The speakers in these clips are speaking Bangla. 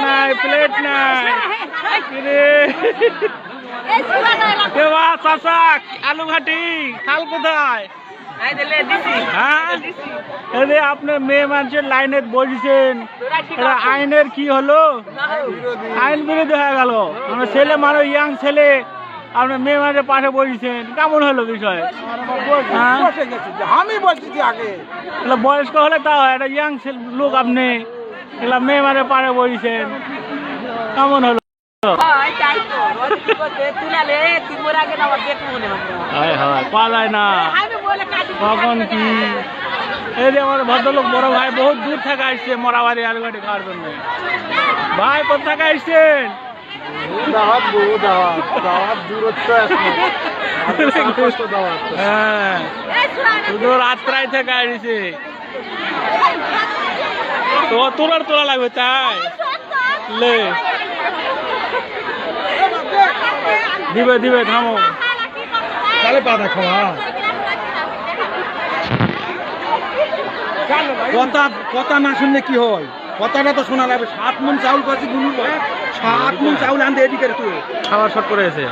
নাই প্লেট নাই চাচা আলু ঘাটি খাল কোথায়? আপনি মেয়ে মানুষের লাইনে বসেছেন, এটা আইনের কি হলো? আইন বিরোধী হয়ে গেল। মানে ছেলে মানুষ, ইয়াং ছেলে, আপনি মেয়ে মানুষের পাশে বসেছেন, কেমন হলো বিষয়? আমি বলছি আগে বয়স্ক হলে তা হয়, একটা ইয়াং লোক, আপনি এগুলা মেয়ে মানুষের পাশে বসেছেন, কেমন হলো? পাওয়া যায় না কখন কি। এই যে আমার ভদ্রলোক বড় ভাই বহুত দূর থেকে আসছে মরাবাড়ি আলুঘাটি খাওয়ার জন্য। ভাই কোথা থেকে আসছেন? হ্যাঁ, শুধু রাত্রাই থেকে আসছে। তো তোলা লাগবে তাই লে দিবে থামো তাহলে পাতা খাওয়া কথা না শুনলে কি হয়? কথাটা তো শোনা লাগবে। 7 মণ চাউল পাচ্ছি গুলি, 7 মণ চাউল আনতে এদিকে তুই খাবার শর্ট করে এসে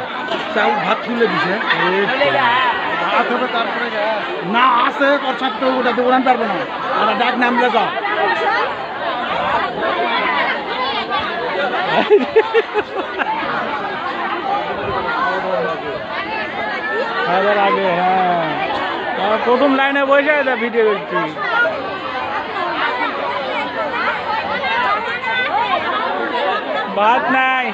চাউল ভাত তুলে দিছে। ভাত হবে তারপরে না আসে প্রসাদ তো ওটা তো উড়ান পারবে না। আর ডাক নামলে যা খাবার আগে। হ্যাঁ, প্রথম লাইনে বসে ভিডিও করছি। ভাত নাই,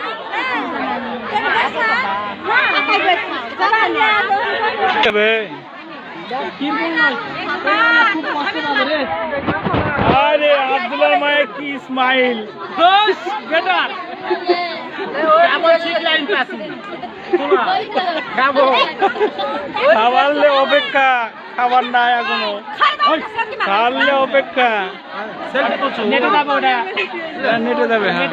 আরে আব্দুল্লাহ মায়ের কি স্মাইল। খাবারলে অপেক্ষা, খাবার নাই এখনো, খাওয়ালে অপেক্ষা। নেটে যাবে, হ্যাঁ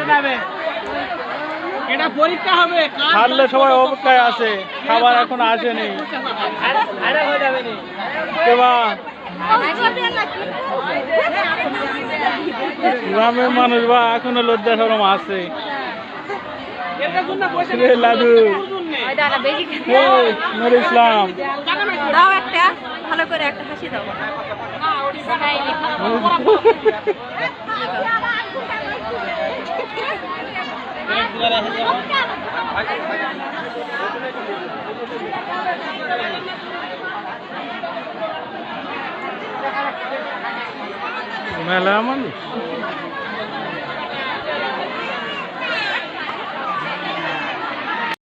এটা পরীক্ষা হবে, খাওয়ালে সবাই অপেক্ষায় আছে, খাবার এখন আসেনি। গ্রামের মানুষ বা এখনো লজ্জা শরম আছে। লাদু নুর ইসলাম দাও একটা, ভালো করে একটা হাসি দাও। মেলা মানুষ।